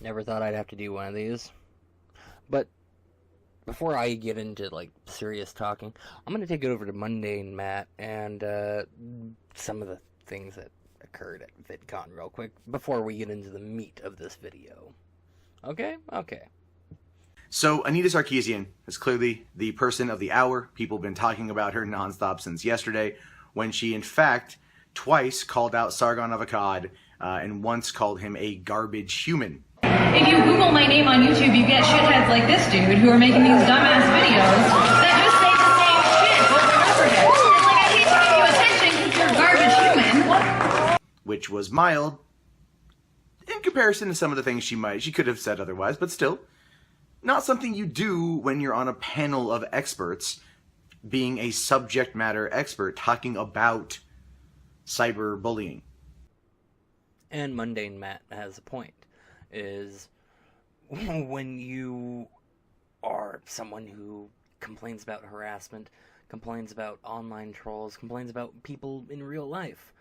Never thought I'd have to do one of these. But before I get into, like, serious talking, I'm going to take it over to Mundane Matt and some of the things that occurred at VidCon real quick before we get into the meat of this video. Okay? Okay. So, Anita Sarkeesian is clearly the person of the hour. People have been talking about her nonstop since yesterday, when she, in fact, twice called out Sargon of Akkad, and once called him a garbage human. If you Google my name on YouTube, you get shitheads like this dude who are making these dumbass videos that just say the same shit over and over again. It's like, I hate to give you attention because you're a garbage human. Which was mild in comparison to some of the things she could have said otherwise, but still, not something you do when you're on a panel of experts, being a subject matter expert, talking about cyberbullying. And Mundane Matt has a point. Is when you are someone who complains about harassment, complains about online trolls, complains about people in real life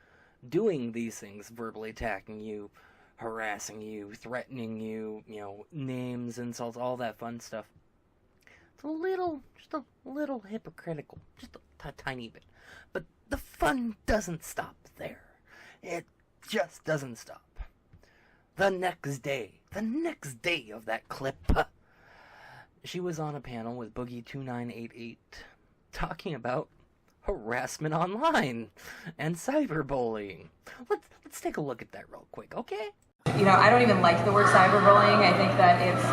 doing these things, verbally attacking you, harassing you, threatening you, names, insults, all that fun stuff. It's just a little hypocritical, just a tiny bit. But the fun doesn't stop there. It just doesn't stop. The next day of that clip, she was on a panel with Boogie2988 talking about harassment online and cyberbullying. Let's take a look at that real quick, okay? I don't even like the word cyberbullying. I think that it's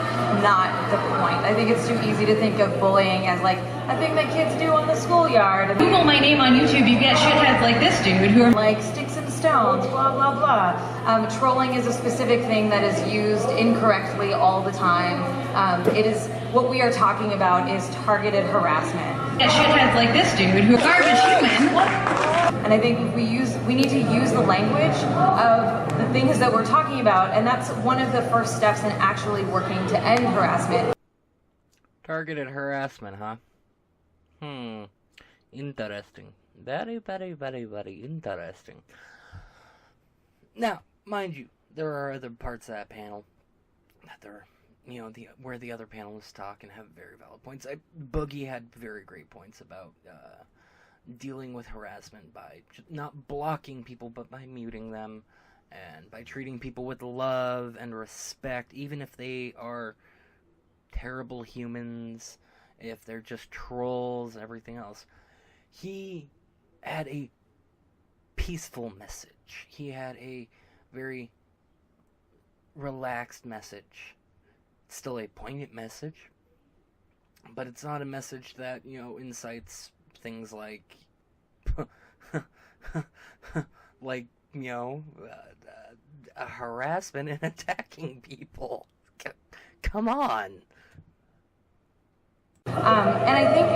not the point. I think it's too easy to think of bullying as like a thing that kids do on the schoolyard. Google my name on YouTube, you get shitheads like this dude who are like sticks and stones, blah, blah, blah. Trolling is a specific thing that is used incorrectly all the time. What we are talking about is targeted harassment. Get shitheads like this dude who are garbage human. And I think we need to use the language of the things that we're talking about, and that's one of the first steps in actually working to end harassment. Targeted harassment, huh? Interesting. Very, very, very, very interesting. Now, mind you, there are other parts of that panel that where the other panelists talk and have very valid points. Boogie had very great points about dealing with harassment by not blocking people, but by muting them, and by treating people with love and respect, even if they are terrible humans, if they're just trolls and everything else. He had a peaceful message. He had a very relaxed message. Still a poignant message, but it's not a message that, incites things like, harassment and attacking people. Come on. And I think,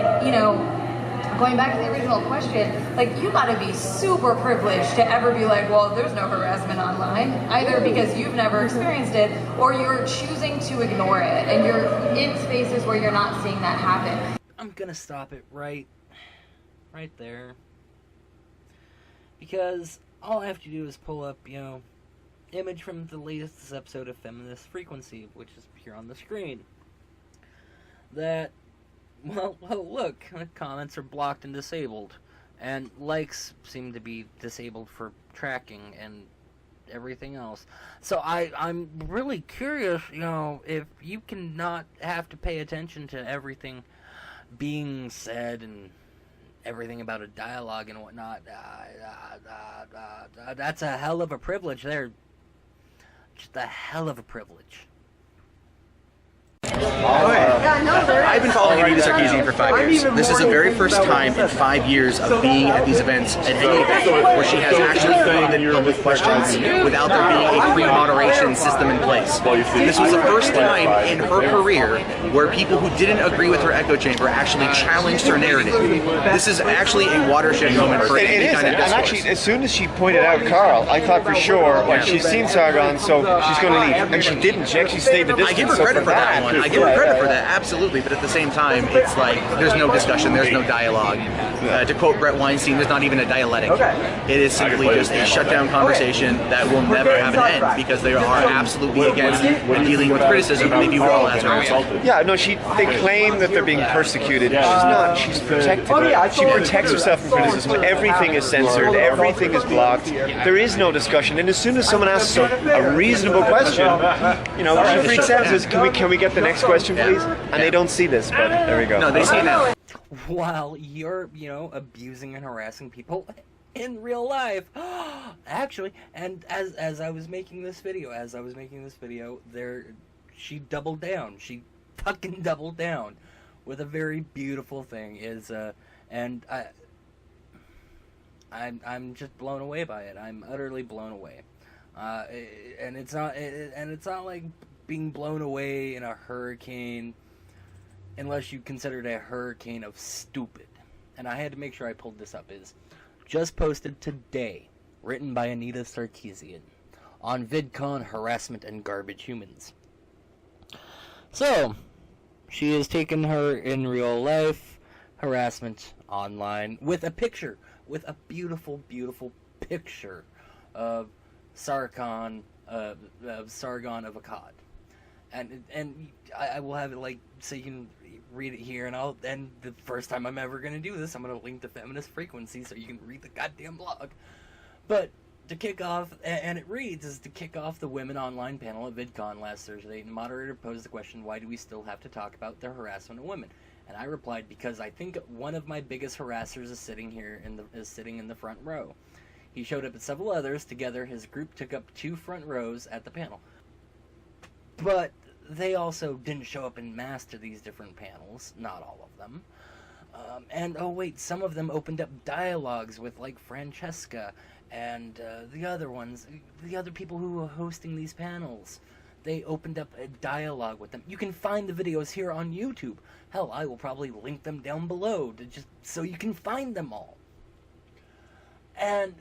going back to the original question, you gotta be super privileged to ever be like, well, there's no harassment online, either because you've never experienced it, or you're choosing to ignore it, and you're in spaces where you're not seeing that happen. I'm gonna stop it right there. Because all I have to do is pull up, image from the latest episode of Feminist Frequency, which is here on the screen. That, well, look, comments are blocked and disabled, and likes seem to be disabled for tracking and everything else. So I'm really curious, if you can not have to pay attention to everything being said and everything about a dialogue and whatnot, that's a hell of a privilege there. Just a hell of a privilege. I've been following Anita Sarkeesian for 5 years. This is the very first time in 5 years of being at these events, at any event, where she has actually fielded public questions without there being a pre-moderation system in place. This was the first time in her career where people who didn't agree with her echo chamber actually challenged her narrative. This is actually a watershed moment for any kind of discourse. And actually, as soon as she pointed out Carl, I thought for sure, she's seen Sargon, so she's going to leave. And she didn't. She actually stayed the distance. I give her credit for that one. I give her credit for that, absolutely. But at the same time, it's like there's no discussion, there's no dialogue. To quote Brett Weinstein, there's not even a dialectic. It is simply just a shutdown conversation that will never have an end because they are absolutely against and dealing with criticism and they view it all as harassment. Yeah, no, they claim that they're being persecuted. She's not. She's protected. She protects herself from criticism. Everything is censored. Everything is blocked. There is no discussion. And as soon as someone asks a reasonable question, you know, she freaks out and says, can we get the next question, please? And they don't see this, but there we go. No, they see it now. While you're, you know, abusing and harassing people in real life. Actually, and as I was making this video, she doubled down. She fucking doubled down with a very beautiful thing. And I'm just blown away by it. I'm utterly blown away. And it's not like being blown away in a hurricane, unless you consider it a hurricane of stupid. And I had to make sure I pulled this up. Is just posted today, written by Anita Sarkeesian, on VidCon Harassment and Garbage Humans. So, she has taken her in real life harassment online with a picture, with a beautiful, beautiful picture of Sargon of Akkad. And I will have it like so you can read it here, and the first time I'm ever going to do this, I'm going to link to Feminist Frequency so you can read the goddamn blog. But to kick off, and it reads, is to kick off the Women Online panel at VidCon last Thursday, the moderator posed the question, why do we still have to talk about the harassment of women? And I replied, because I think one of my biggest harassers is sitting in the front row. He showed up at several others. Together, his group took up 2 front rows at the panel. But they also didn't show up en masse to these different panels, not all of them. And, oh wait, some of them opened up dialogues with, like, Francesca and the other people who were hosting these panels. They opened up a dialogue with them. You can find the videos here on YouTube. Hell, I will probably link them down below so you can find them all. And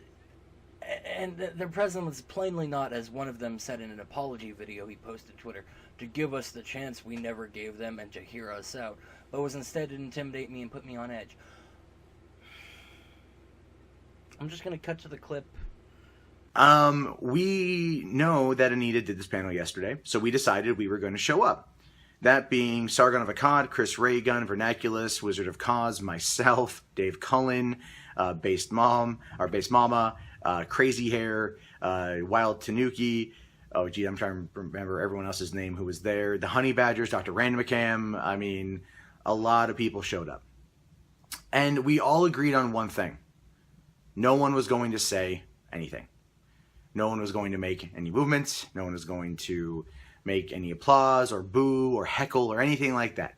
their president was plainly not, as one of them said in an apology video he posted to Twitter, to give us the chance we never gave them and to hear us out, but was instead to intimidate me and put me on edge. I'm just going to cut to the clip. We know that Anita did this panel yesterday, so we decided we were going to show up. That being Sargon of Akkad, Chris Raygun, Vernaculus, Wizard of Cause, myself, Dave Cullen, Based Mama, Crazy Hair, Wild Tanuki. Oh, gee, I'm trying to remember everyone else's name who was there. The Honey Badgers, Dr. Random McCam. I mean, a lot of people showed up. And we all agreed on one thing. No one was going to say anything. No one was going to make any movements. No one was going to make any applause or boo or heckle or anything like that.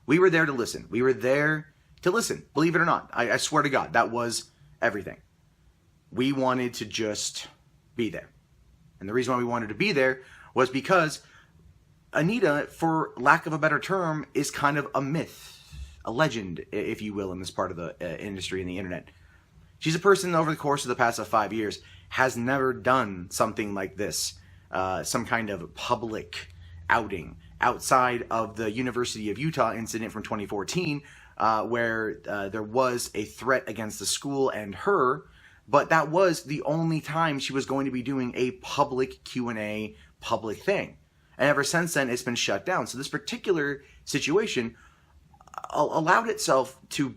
We were there to listen. We were there to listen, believe it or not. I swear to God, that was everything. We wanted to just be there. And the reason why we wanted to be there was because Anita, for lack of a better term, is kind of a myth, a legend, if you will, in this part of the industry and the internet. She's a person over the course of the past 5 years has never done something like this, some kind of public outing outside of the University of Utah incident from 2014, where there was a threat against the school and her, but that was the only time she was going to be doing a public Q&A, public thing. And ever since then, it's been shut down. So this particular situation allowed itself to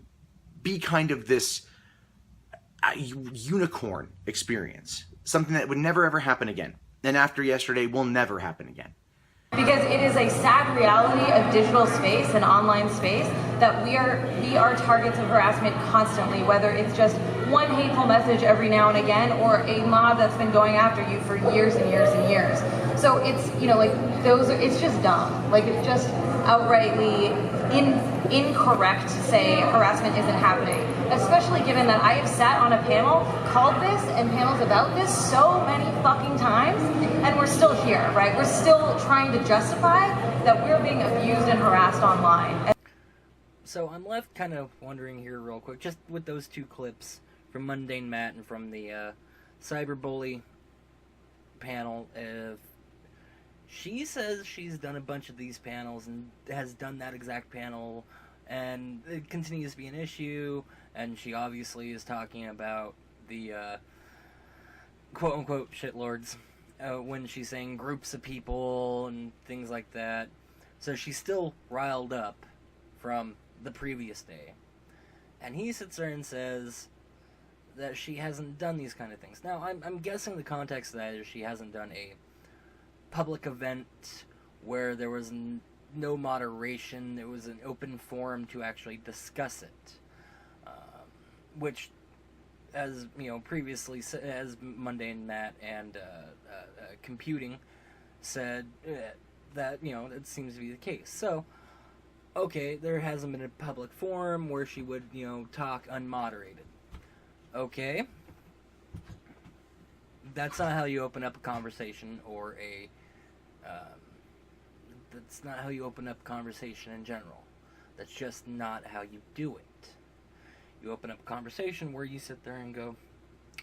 be kind of this unicorn experience, something that would never ever happen again. And after yesterday will never happen again. Because it is a sad reality of digital space and online space that we are targets of harassment constantly, whether it's just one hateful message every now and again or a mob that's been going after you for years and years and years. So it's, it's just dumb. Like, it's just outrightly incorrect to say harassment isn't happening, especially given that I have sat on a panel called this and panels about this so many fucking times, and we're still here, right? We're still trying to justify that we're being abused and harassed online. So I'm left kind of wondering here real quick, just with those 2 clips from Mundane Matt and from the CyberBully panel, She says she's done a bunch of these panels and has done that exact panel, and it continues to be an issue, and she obviously is talking about the quote-unquote shitlords when she's saying groups of people and things like that. So she's still riled up from the previous day. And he sits there and says that she hasn't done these kind of things. Now, I'm guessing the context of that is she hasn't done a public event where there was no moderation. It was an open forum to actually discuss it. Which, as you know, previously, as Mundane Matt and Computing said, that, you know, it seems to be the case. So, okay, there hasn't been a public forum where she would, you know, talk unmoderated. Okay. That's not how you open up a conversation or a... that's not how you open up a conversation in general. That's just not how you do it. You open up a conversation where you sit there and go,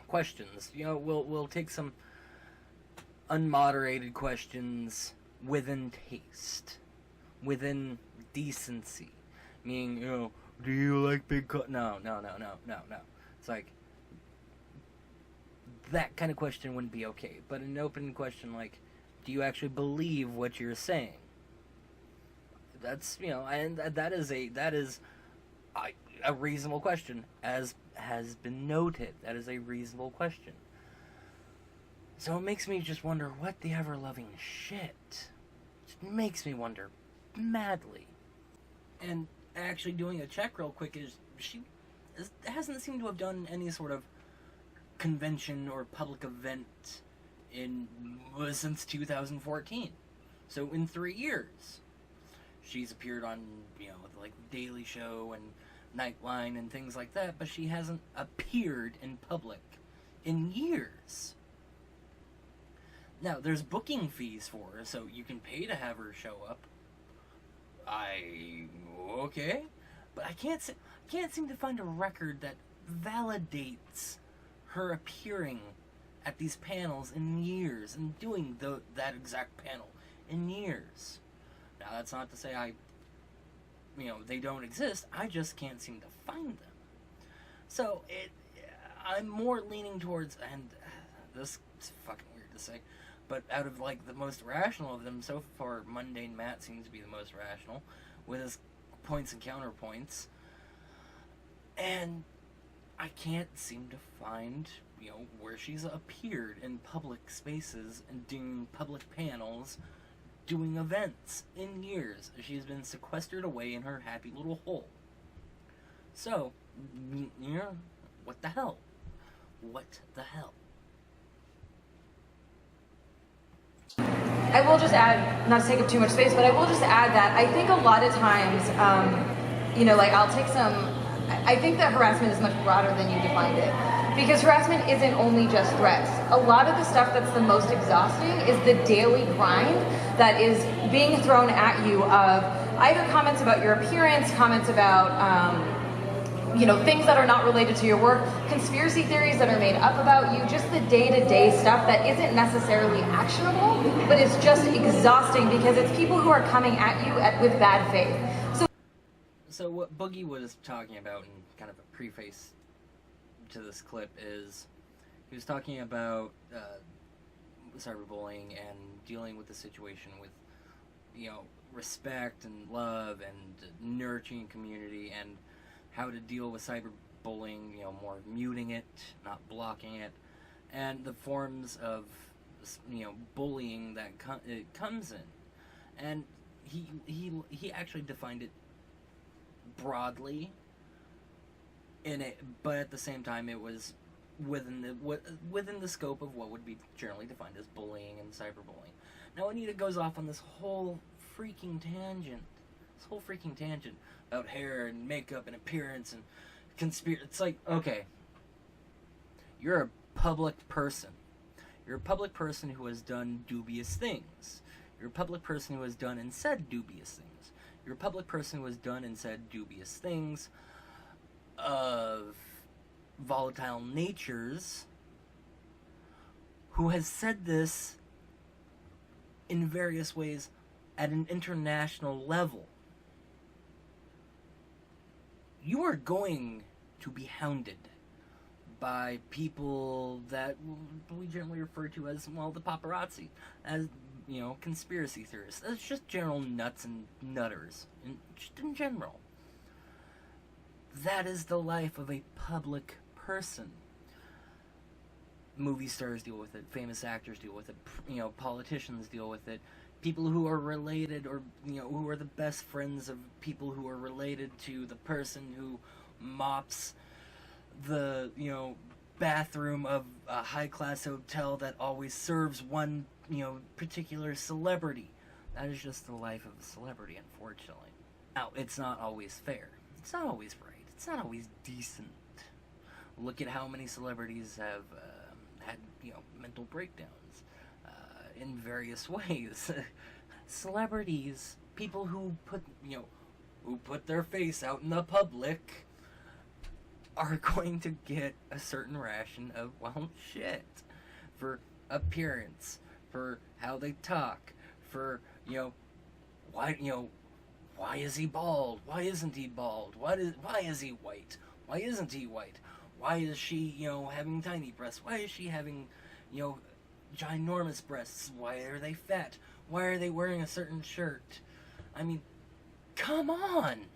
questions. You know, we'll take some unmoderated questions within taste, within decency. Meaning, you know, do you like big No. It's like, that kind of question wouldn't be okay. But an open question like, do you actually believe what you're saying? That's, you know, and that is a reasonable question, as has been noted. That is a reasonable question. So it makes me just wonder, what the ever-loving shit? It makes me wonder madly. And actually doing a check real quick is, she hasn't seemed to have done any sort of convention or public event since 2014. So in 3 years. She's appeared on, you know, like Daily Show and Nightline and things like that, but she hasn't appeared in public in years. Now, there's booking fees for her, so you can pay to have her show up. Okay, but I can't seem to find a record that validates her appearing at these panels in years and doing that exact panel in years. Now, that's not to say they don't exist. I just can't seem to find them. So I'm more leaning towards, and this is fucking weird to say, but out of like the most rational of them so far, Mundane Matt seems to be the most rational with his points and counterpoints. And I can't seem to find, you know, where she's appeared in public spaces and doing public panels, doing events in years. She's been sequestered away in her happy little hole. So, you know, what the hell? What the hell? I will just add, not to take up too much space, but I will just add that I think a lot of times, you know, like I'll take some, I think that harassment is much broader than you defined it. Because harassment isn't only just threats. A lot of the stuff that's the most exhausting is the daily grind that is being thrown at you of either comments about your appearance, comments about, you know, things that are not related to your work, conspiracy theories that are made up about you, just the day-to-day stuff that isn't necessarily actionable, but it's just exhausting because it's people who are coming at you with bad faith. So what Boogie was talking about in kind of a preface to this clip is he was talking about cyberbullying and dealing with the situation with, you know, respect and love and nurturing community, and how to deal with cyberbullying, you know, more muting it, not blocking it, and the forms of, you know, bullying that it comes in. And he actually defined it broadly in it, but at the same time it was within the scope of what would be generally defined as bullying and cyberbullying. Now Anita goes off on this whole freaking tangent about hair and makeup and appearance and conspiracy. It's like, okay, you're a public person. You're a public person who has done dubious things. You're a public person who has done and said dubious things. You're a public person who has done and said dubious things of volatile natures, who has said this in various ways at an international level, you are going to be hounded by people that we generally refer to as, well, the paparazzi, as, you know, conspiracy theorists. It's just general nuts and nutters, just in general. That is the life of a public person. Movie stars deal with it, famous actors deal with it, you know, politicians deal with it, people who are related, or, you know, who are the best friends of people who are related to the person who mops the, you know, bathroom of a high-class hotel that always serves one, you know, particular celebrity. That is just the life of a celebrity, unfortunately. Now, it's not always fair. It's not always right. It's not always decent. Look at how many celebrities have had, you know, mental breakdowns in various ways. Celebrities, people who put, you know, who put their face out in the public, are going to get a certain ration of, well, shit, for appearance, for how they talk, for, you know, why is he bald? Why isn't he bald? Why is he white? Why isn't he white? Why is she, you know, having tiny breasts? Why is she having, you know, ginormous breasts? Why are they fat? Why are they wearing a certain shirt? I mean, come on!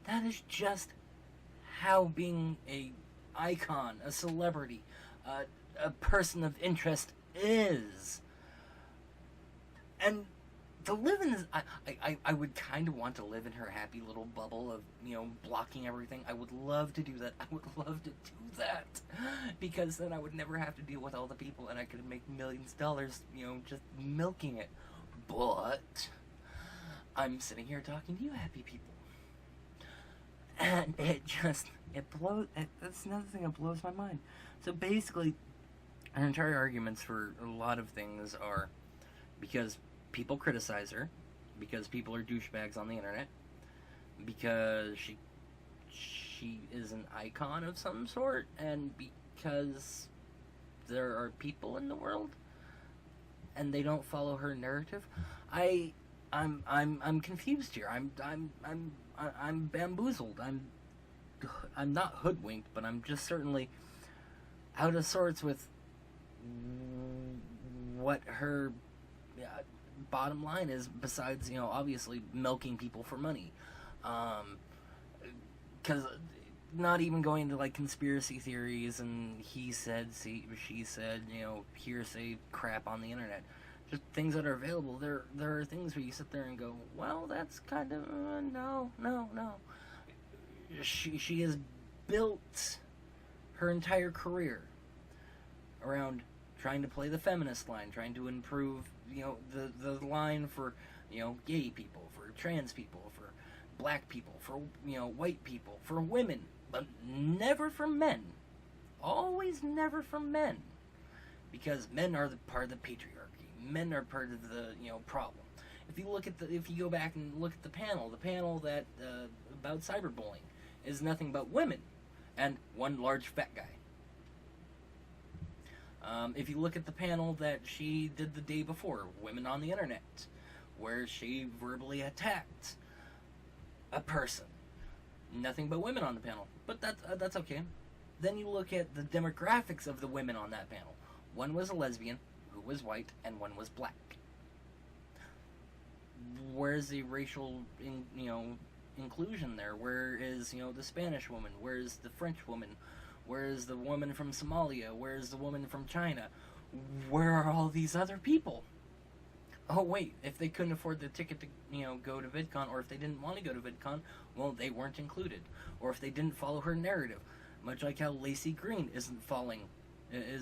That is just how being a icon, a celebrity, a person of interest is. And to live in this, I would kind of want to live in her happy little bubble of, you know, blocking everything. I would love to do that. I would love to do that. Because then I would never have to deal with all the people and I could make millions of dollars, you know, just milking it. But I'm sitting here talking to you happy people. And that's another thing that blows my mind. So basically, our entire arguments for a lot of things are because people criticize her, because people are douchebags on the internet, because she is an icon of some sort, and because there are people in the world and they don't follow her narrative. I'm confused here. I'm bamboozled. I'm not hoodwinked, but I'm just certainly out of sorts with what her bottom line is, besides, you know, obviously milking people for money. Because not even going to, like, conspiracy theories and he said, she said, you know, hearsay crap on the internet. Just things that are available. There are things where you sit there and go, well, that's kind of, no. She has built her entire career around trying to play the feminist line, trying to improve, you know, the line for, you know, gay people, for trans people, for black people, for, you know, white people, for women, but never for men. Always never for men. Because men are the part of the patriarchy. Men are part of the, you know, problem. If you go back and look at the panel that about cyberbullying is nothing but women and one large fat guy. If you look at the panel that she did the day before, Women on the Internet, where she verbally attacked a person. Nothing but women on the panel, but that's okay. Then you look at the demographics of the women on that panel. One was a lesbian, who was white, and one was black. Where's the racial, inclusion there? Where is, the Spanish woman? Where's the French woman? Where's the woman from Somalia? Where's the woman from China? Where are all these other people? Oh wait, if they couldn't afford the ticket to, go to VidCon, or if they didn't want to go to VidCon, well, they weren't included. Or if they didn't follow her narrative, much like how Lacey Green is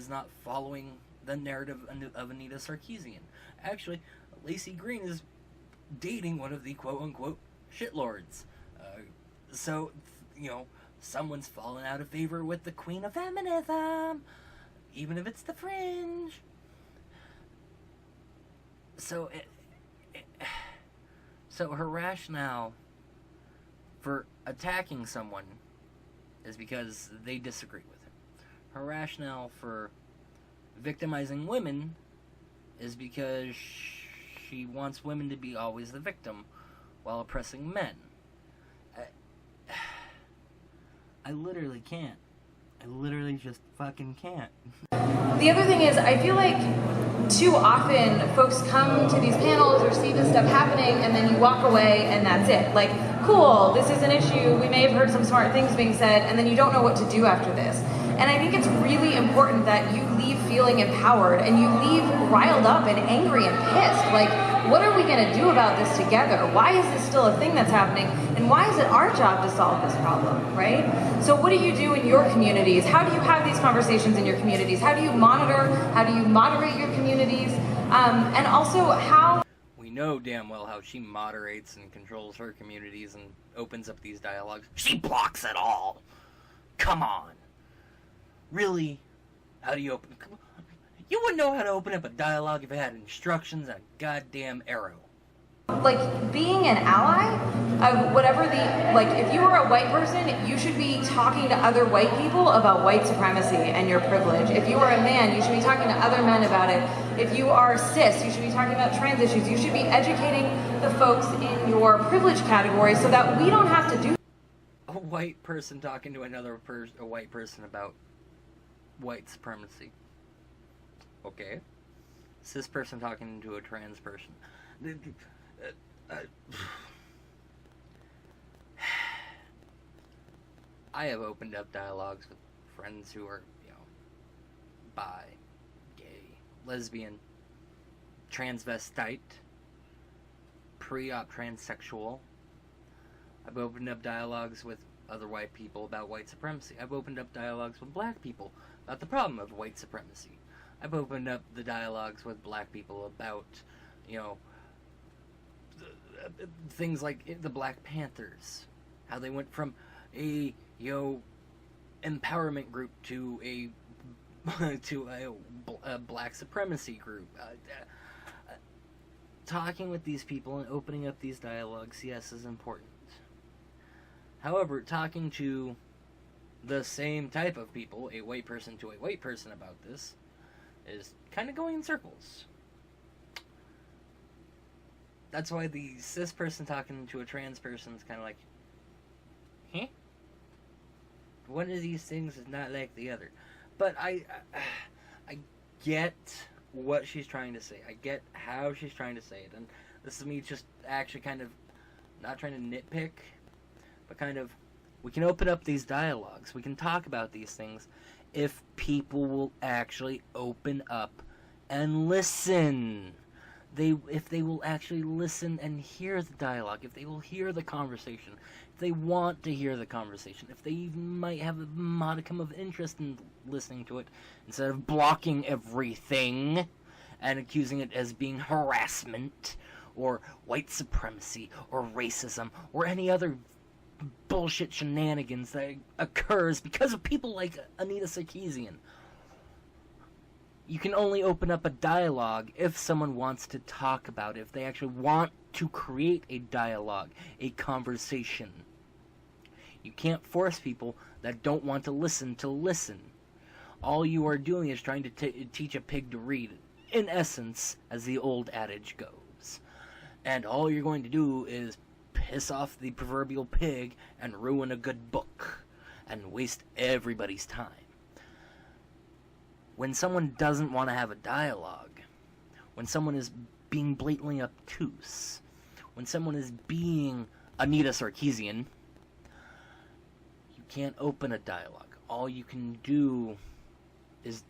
not following the narrative of Anita Sarkeesian. Actually, Lacey Green is dating one of the quote-unquote shitlords. So, someone's fallen out of favor with the queen of feminism, even if it's the fringe. So, so her rationale for attacking someone is because they disagree with him. Her rationale for victimizing women is because she wants women to be always the victim while oppressing men. I literally can't. I literally just fucking can't. The other thing is, I feel like too often folks come to these panels or see this stuff happening and then you walk away and that's it. Like, cool, this is an issue, we may have heard some smart things being said, and then you don't know what to do after this. And I think it's really important that you leave feeling empowered and you leave riled up and angry and pissed. Like, what are we going to do about this together? Why is this still a thing that's happening? And why is it our job to solve this problem, right? So what do you do in your communities? How do you have these conversations in your communities? How do you monitor? How do you moderate your communities? And also, how... We know damn well how she moderates and controls her communities and opens up these dialogues. She blocks it all! Come on! Really? How do you open... You wouldn't know how to open up a dialogue if it had instructions and a goddamn arrow. Like, being an ally, whatever the... Like, if you are a white person, you should be talking to other white people about white supremacy and your privilege. If you are a man, you should be talking to other men about it. If you are cis, you should be talking about trans issues. You should be educating the folks in your privilege category so that we don't have to do... A white person talking to another a white person about white supremacy. Okay. Cis person talking to a trans person. I have opened up dialogues with friends who are, bi, gay, lesbian, transvestite, pre-op transsexual. I've opened up dialogues with other white people about white supremacy. I've opened up dialogues with black people about the problem of white supremacy. I've opened up the dialogues with black people about, things like the Black Panthers, how they went from a, empowerment group to a black supremacy group. Talking with these people and opening up these dialogues, yes, is important. However, talking to the same type of people, a white person to a white person about this, is kind of going in circles. That's why the cis person talking to a trans person is kind of like, huh? One of these things is not like the other. But I get what she's trying to say. I get how she's trying to say it. And this is me just actually kind of not trying to nitpick, but kind of, we can open up these dialogues. We can talk about these things if people will actually open up and listen. If they will actually listen and hear the dialogue, if they will hear the conversation, if they want to hear the conversation, if they even might have a modicum of interest in listening to it, instead of blocking everything and accusing it as being harassment or white supremacy or racism or any other bullshit shenanigans that occurs because of people like Anita Sarkeesian. You can only open up a dialogue if someone wants to talk about it, if they actually want to create a dialogue, a conversation. You can't force people that don't want to listen. All you are doing is trying to teach a pig to read, in essence, as the old adage goes. And all you're going to do is piss off the proverbial pig and ruin a good book and waste everybody's time. When someone doesn't want to have a dialogue, when someone is being blatantly obtuse, when someone is being Anita Sarkeesian, you can't open a dialogue. All you can do is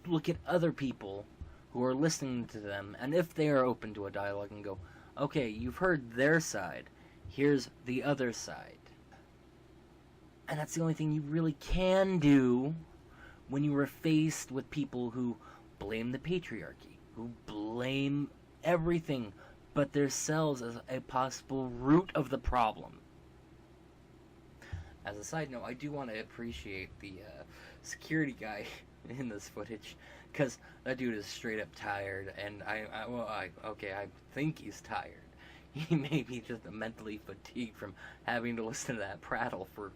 look at other people who are listening to them, and if they are open to a dialogue, and go, okay, you've heard their side, here's the other side. And that's the only thing you really can do when you are faced with people who blame the patriarchy, who blame everything but themselves as a possible root of the problem. As a side note, I do want to appreciate the security guy in this footage, because that dude is straight up tired, and I think he's tired. He may be just mentally fatigued from having to listen to that prattle for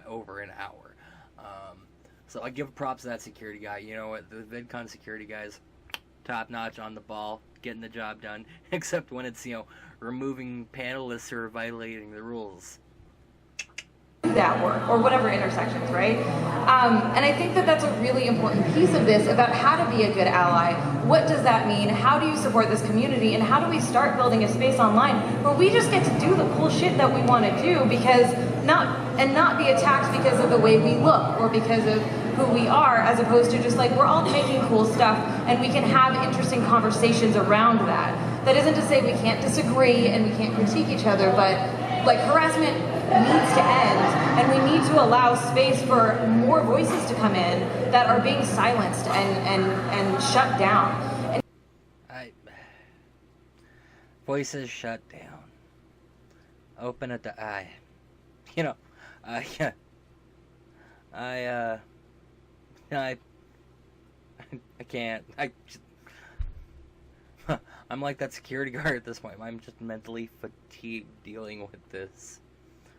over an hour. So I give props to that security guy. You know what, the VidCon security guys, top notch on the ball, getting the job done, except when it's, removing panelists who are violating the rules. That work, or whatever intersections, right? And I think that that's a really important piece of this about how to be a good ally. What does that mean? How do you support this community? And how do we start building a space online where we just get to do the cool shit that we want to do not be attacked because of the way we look or because of who we are, as opposed to just like, we're all making cool stuff and we can have interesting conversations around that. That isn't to say we can't disagree and we can't critique each other, but like, harassment needs to end, and we need to allow space for more voices to come in that are being silenced and shut down. Voices shut down. Open at the eye. Yeah. I can't. I'm like that security guard at this point. I'm just mentally fatigued dealing with this.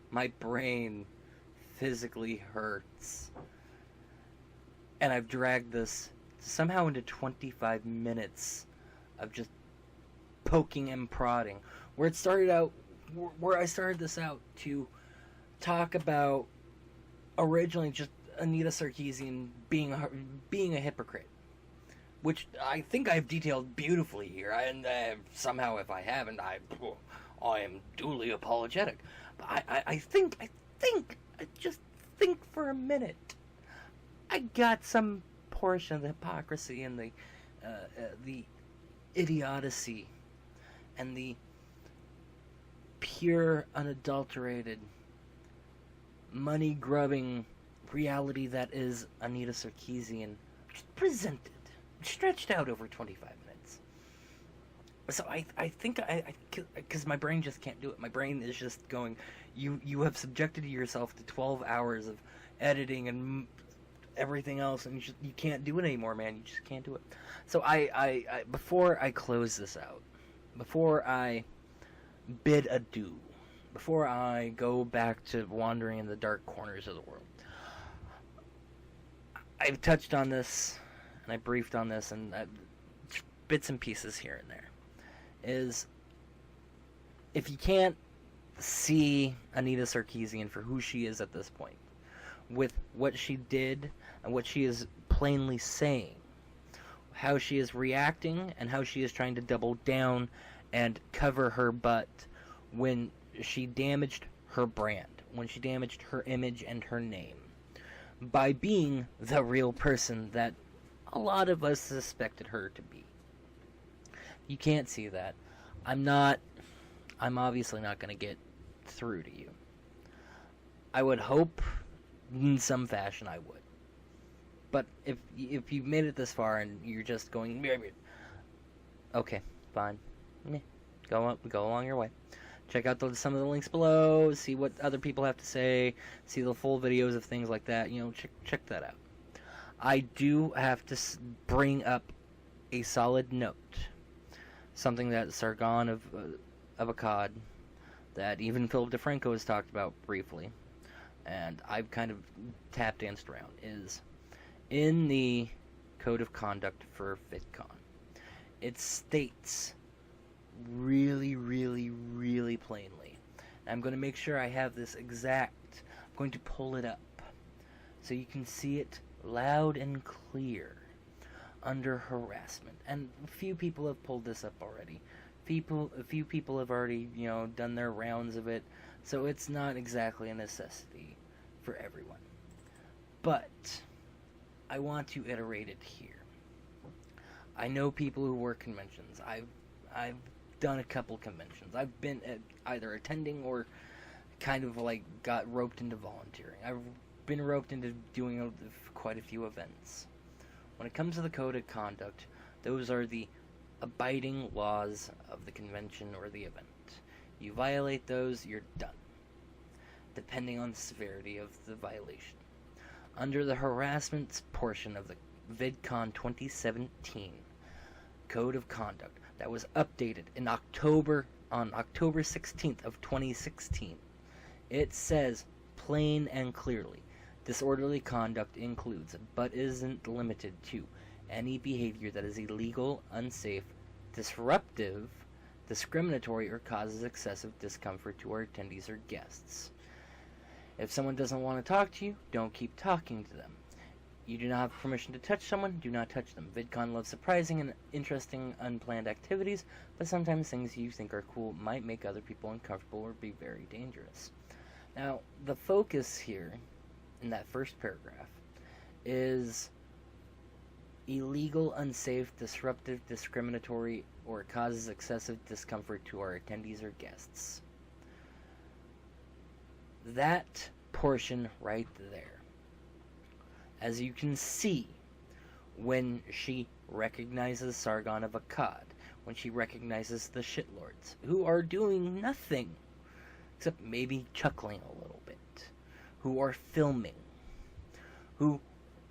My brain physically hurts. And I've dragged this somehow into 25 minutes of just poking and prodding. Where I started this out to talk about originally just Anita Sarkeesian being a hypocrite. Which I think I've detailed beautifully here, and somehow if I haven't, I am duly apologetic. But I just think for a minute, I got some portion of the hypocrisy and the idiocy and the pure, unadulterated, money-grubbing reality that is Anita Sarkeesian just presented. Stretched out over 25 minutes. So I think because my brain just can't do it. My brain is just going, you have subjected yourself to 12 hours of editing and everything else, and you can't do it anymore, man. You just can't do it. So I before I close this out, before I bid adieu, before I go back to wandering in the dark corners of the world, I've touched on this, and I briefed on this, and bits and pieces here and there, is if you can't see Anita Sarkeesian for who she is at this point, with what she did and what she is plainly saying, how she is reacting and how she is trying to double down and cover her butt when she damaged her brand, when she damaged her image and her name, by being the real person that a lot of us suspected her to be. You can't see that. I'm obviously not going to get through to you. I would hope in some fashion I would. But if you've made it this far and you're just going, okay, fine. Go along your way. Check out some of the links below, see what other people have to say, see the full videos of things like that. Check that out. I do have to bring up a solid note. Something that Sargon of Akkad, that even Philip DeFranco has talked about briefly, and I've kind of tap danced around, is in the Code of Conduct for VidCon. It states really, really, really plainly. I'm going to make sure I have this exact. I'm going to pull it up so you can see it loud and clear under harassment. And a few people have pulled this up already. A few people have already, done their rounds of it, so it's not exactly a necessity for everyone. But I want to iterate it here. I know people who work conventions. I've done a couple conventions. I've been either attending or kind of got roped into volunteering. I've been roped into doing quite a few events. When it comes to the Code of Conduct, those are the abiding laws of the convention or the event. You violate those, you're done, depending on the severity of the violation. Under the harassment portion of the VidCon 2017 Code of Conduct that was updated on October 16th of 2016, it says plain and clearly, disorderly conduct includes, but isn't limited to, any behavior that is illegal, unsafe, disruptive, discriminatory, or causes excessive discomfort to our attendees or guests. If someone doesn't want to talk to you, don't keep talking to them. You do not have permission to touch someone, do not touch them. VidCon loves surprising and interesting unplanned activities, but sometimes things you think are cool might make other people uncomfortable or be very dangerous. Now, the focus here, in that first paragraph, is illegal, unsafe, disruptive, discriminatory, or causes excessive discomfort to our attendees or guests. That portion right there. As you can see, when she recognizes Sargon of Akkad, when she recognizes the shitlords, who are doing nothing except maybe chuckling a little bit, who are filming, who,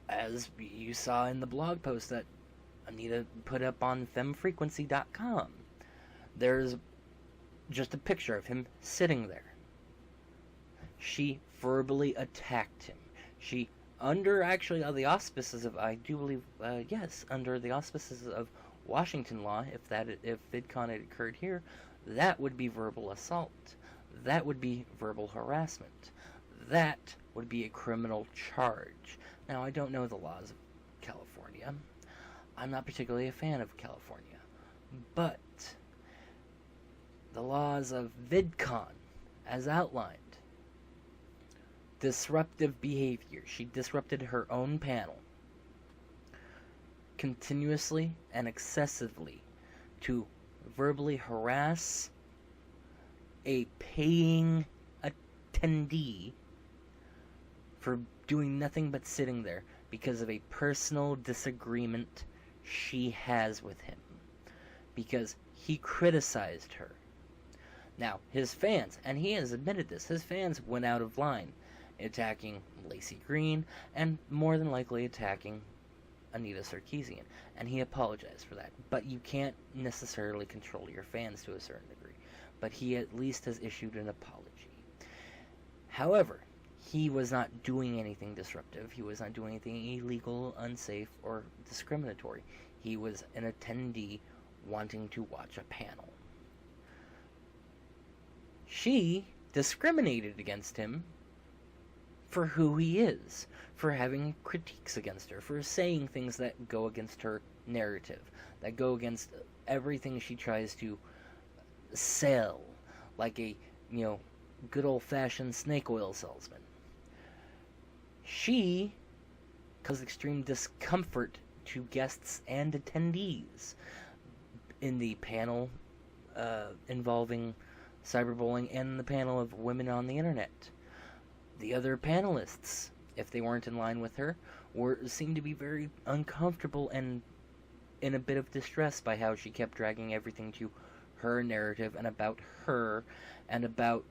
as you saw in the blog post that Anita put up on FemFrequency.com, there's just a picture of him sitting there. She verbally attacked him. She, under actually the auspices of, I do believe, under the auspices of Washington law, if VidCon had occurred here, that would be verbal assault. That would be verbal harassment. That would be a criminal charge. Now, I don't know the laws of California. I'm not particularly a fan of California. But the laws of VidCon, as outlined, disruptive behavior. She disrupted her own panel continuously and excessively to verbally harass a paying attendee for doing nothing but sitting there because of a personal disagreement she has with him, because he criticized her. Now, his fans, and he has admitted this, his fans went out of line, attacking Lacey Green, and more than likely attacking Anita Sarkeesian, and he apologized for that. But you can't necessarily control your fans to a certain degree, but he at least has issued an apology. However, he was not doing anything disruptive, he was not doing anything illegal, unsafe, or discriminatory. He was an attendee wanting to watch a panel. She discriminated against him for who he is, for having critiques against her, for saying things that go against her narrative, that go against everything she tries to sell, like a, good old-fashioned snake oil salesman. She caused extreme discomfort to guests and attendees in the panel involving cyberbullying and the panel of women on the internet. The other panelists, if they weren't in line with her, seemed to be very uncomfortable and in a bit of distress by how she kept dragging everything to her narrative and about her and about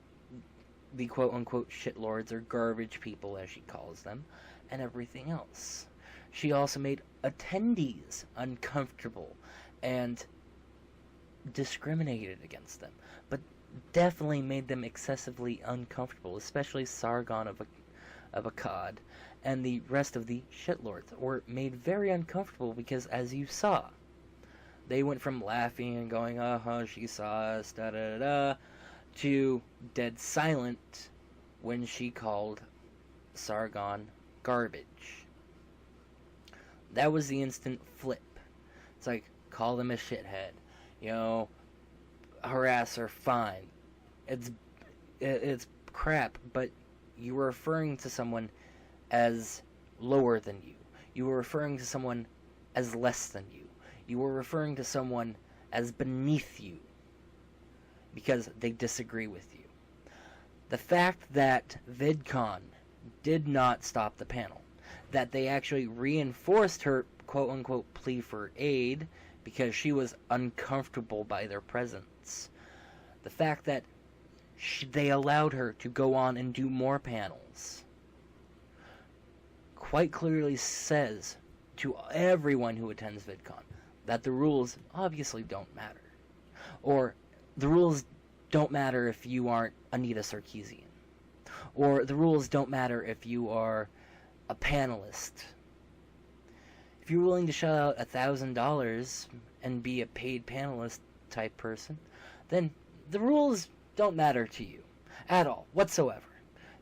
the quote-unquote shitlords or garbage people, as she calls them, and everything else. She also made attendees uncomfortable and discriminated against them, but definitely made them excessively uncomfortable, especially Sargon of Akkad and the rest of the shitlords were made very uncomfortable because, as you saw, they went from laughing and going, she saw us, da-da-da-da, to dead silent when she called Sargon garbage. That was the instant flip. It's like, call them a shithead. Harass her, fine. It's crap, but you were referring to someone as lower than you. You were referring to someone as less than you. You were referring to someone as beneath you because they disagree with you. The fact that VidCon did not stop the panel, that they actually reinforced her quote-unquote plea for aid because she was uncomfortable by their presence, the fact that they allowed her to go on and do more panels, quite clearly says to everyone who attends VidCon that the rules obviously don't matter. Or the rules don't matter if you aren't Anita Sarkeesian. Or the rules don't matter if you are a panelist. If If you're willing to shell out $1,000 and be a paid panelist type person, then the rules don't matter to you at all, whatsoever.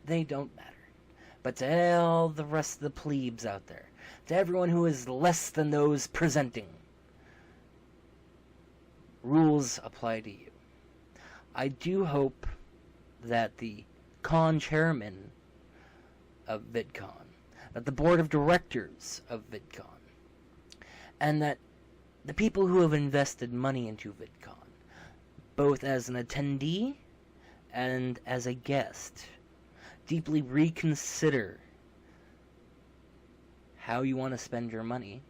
They don't matter. But to all the rest of the plebes out there, to everyone who is less than those presenting, rules apply to you. I do hope that the con chairman of VidCon, that the board of directors of VidCon, and that the people who have invested money into VidCon, both as an attendee and as a guest, deeply reconsider how you want to spend your money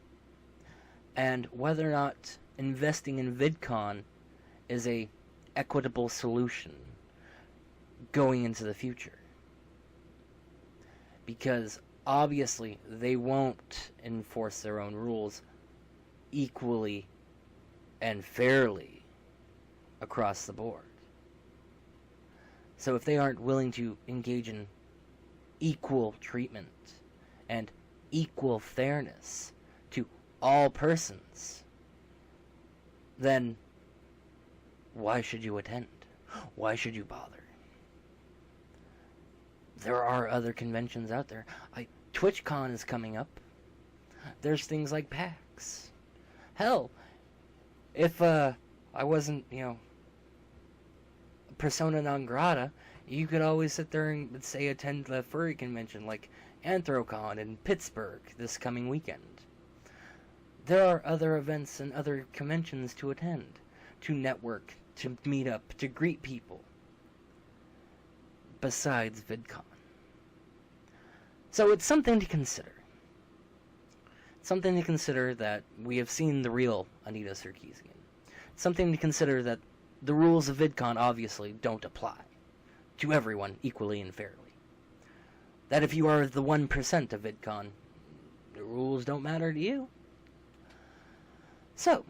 and whether or not investing in VidCon is a equitable solution going into the future. Because obviously they won't enforce their own rules equally and fairly across the board. So if they aren't willing to engage in equal treatment and equal fairness to all persons, then why should you attend? Why should you bother? There are other conventions out there. TwitchCon is coming up. There's things like PAX. Hell, if I wasn't, persona non grata, you could always sit there and say attend the furry convention like Anthrocon in Pittsburgh this coming weekend. There are other events and other conventions to attend, to network, to meet up, to greet people, besides VidCon. So it's something to consider. Something to consider that we have seen the real Anita Sarkeesian. Something to consider that the rules of VidCon obviously don't apply to everyone equally and fairly. That if you are the 1% of VidCon, the rules don't matter to you. So,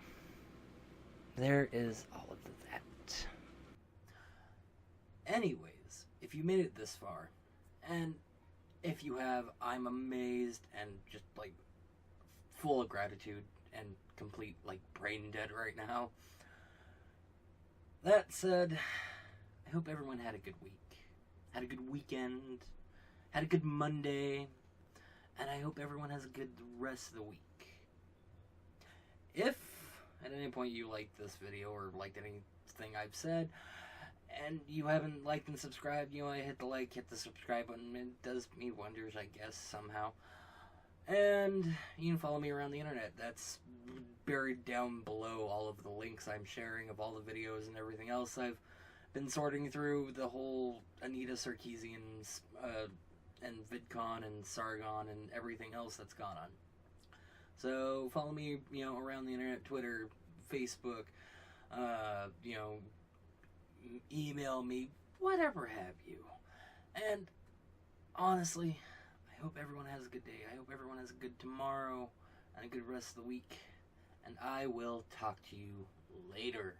there is all of that. Anyways, if you made it this far, and if you have, I'm amazed and just full of gratitude and complete brain dead right now. That said, I hope everyone had a good week, had a good weekend, had a good Monday, and I hope everyone has a good rest of the week. If at any point you liked this video or liked anything I've said, and you haven't liked and subscribed, hit the like, hit the subscribe button. It does me wonders, I guess, somehow. And you can follow me around the internet. That's buried down below all of the links I'm sharing of all the videos and everything else. I've been sorting through the whole Anita Sarkeesian's and VidCon and Sargon and everything else that's gone on. So follow me, around the internet, Twitter, Facebook, email me, whatever have you. And honestly, I hope everyone has a good day. I hope everyone has a good tomorrow and a good rest of the week. And I will talk to you later.